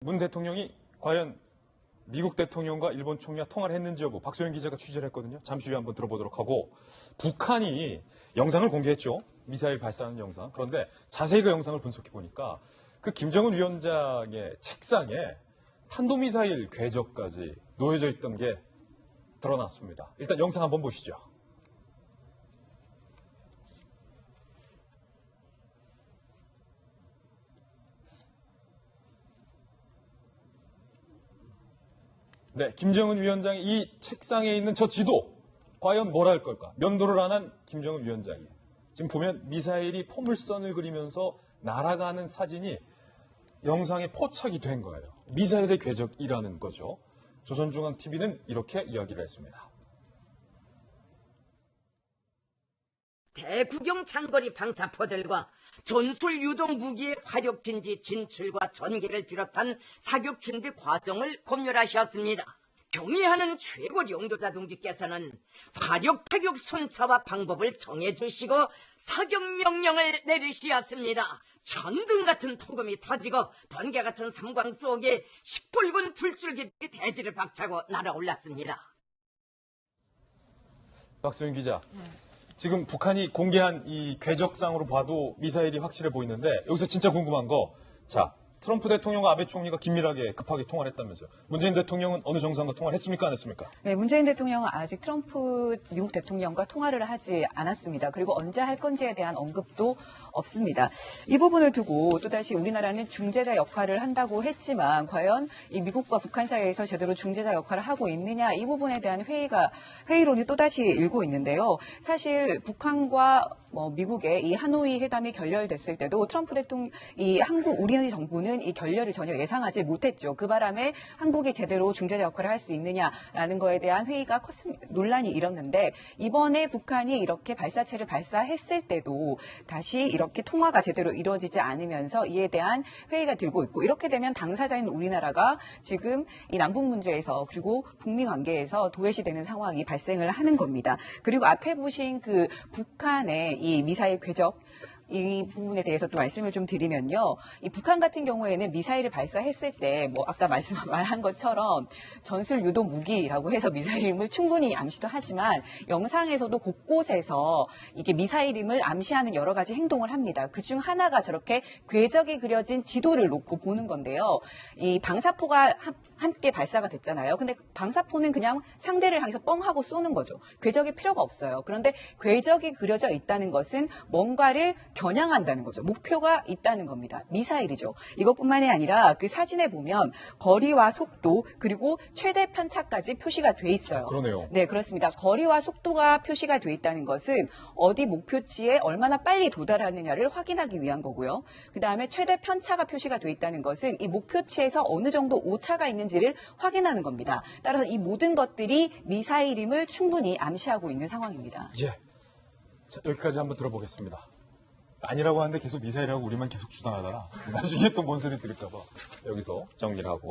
문 대통령이 과연 미국 대통령과 일본 총리와 통화를 했는지 여부 박소영 기자가 취재를 했거든요. 잠시 후에 한번 들어보도록 하고, 북한이 영상을 공개했죠. 미사일 발사하는 영상. 그런데 자세히 그 영상을 분석해 보니까 그 김정은 위원장의 책상에 탄도미사일 궤적까지 놓여져 있던 게 드러났습니다. 일단 영상 한번 보시죠. 네, 김정은 위원장이 이 책상에 있는 저 지도, 과연 뭘 할 걸까? 면도를 안 한 김정은 위원장이. 지금 보면 미사일이 포물선을 그리면서 날아가는 사진이 영상에 포착이 된 거예요. 미사일의 궤적이라는 거죠. 조선중앙TV는 이렇게 이야기를 했습니다. 대구경 장거리 방사포들과 전술 유동 무기의 화력 진지 진출과 전개를 비롯한 사격 준비 과정을 검열하셨습니다. 경의하는 최고 용도자 동지께서는 화력 타격 순서와 방법을 정해주시고 사격 명령을 내리시었습니다. 천둥 같은 토금이 터지고 번개 같은 삼광 속에 시뻘건 불줄기들이 대지를 박차고 날아올랐습니다. 박소영 기자. 지금 북한이 공개한 이 궤적상으로 봐도 미사일이 확실해 보이는데, 여기서 진짜 궁금한 거, 자, 트럼프 대통령과 아베 총리가 긴밀하게 급하게 통화를 했다면서요. 문재인 대통령은 어느 정상과 통화를 했습니까? 안 했습니까? 네, 문재인 대통령은 아직 트럼프 미국 대통령과 통화를 하지 않았습니다. 그리고 언제 할 건지에 대한 언급도 없습니다. 이 부분을 두고 또다시 우리나라는 중재자 역할을 한다고 했지만 과연 이 미국과 북한 사이에서 제대로 중재자 역할을 하고 있느냐, 이 부분에 대한 회의론이 또다시 일고 있는데요. 사실 북한과 미국의 이 하노이 회담이 결렬됐을 때도 트럼프 대통령, 우리 정부는 이 결렬을 전혀 예상하지 못했죠. 그 바람에 한국이 제대로 중재자 역할을 할 수 있느냐라는 거에 대한 회의가 논란이 일었는데, 이번에 북한이 이렇게 발사체를 발사했을 때도 다시 이렇게 통화가 제대로 이루어지지 않으면서 이에 대한 회의가 들고 있고, 이렇게 되면 당사자인 우리나라가 지금 이 남북 문제에서 그리고 북미 관계에서 도외시되는 상황이 발생을 하는 겁니다. 그리고 앞에 보신 그 북한의 이 미사일 궤적, 이 부분에 대해서 또 말씀을 좀 드리면요. 이 북한 같은 경우에는 미사일을 발사했을 때 아까 말한 것처럼 전술 유도 무기라고 해서 미사일임을 충분히 암시도 하지만 영상에서도 곳곳에서 이게 미사일임을 암시하는 여러 가지 행동을 합니다. 그중 하나가 저렇게 궤적이 그려진 지도를 놓고 보는 건데요. 이 방사포가 함께 발사가 됐잖아요. 근데 방사포는 그냥 상대를 향해서 뻥 하고 쏘는 거죠. 궤적이 필요가 없어요. 그런데 궤적이 그려져 있다는 것은 뭔가를 겨냥한다는 거죠. 목표가 있다는 겁니다. 미사일이죠. 이것뿐만이 아니라 그 사진에 보면 거리와 속도 그리고 최대 편차까지 표시가 돼 있어요. 그러네요. 네, 그렇습니다. 거리와 속도가 표시가 돼 있다는 것은 어디 목표치에 얼마나 빨리 도달하느냐를 확인하기 위한 거고요. 그다음에 최대 편차가 표시가 돼 있다는 것은 이 목표치에서 어느 정도 오차가 있는지를 확인하는 겁니다. 따라서 이 모든 것들이 미사일임을 충분히 암시하고 있는 상황입니다. 예. 자, 여기까지 한번 들어보겠습니다. 아니라고 하는데 계속 미사일이라고 우리만 계속 주장하다가 나중에 또 뭔 소리 들을까 봐 여기서 정리를 하고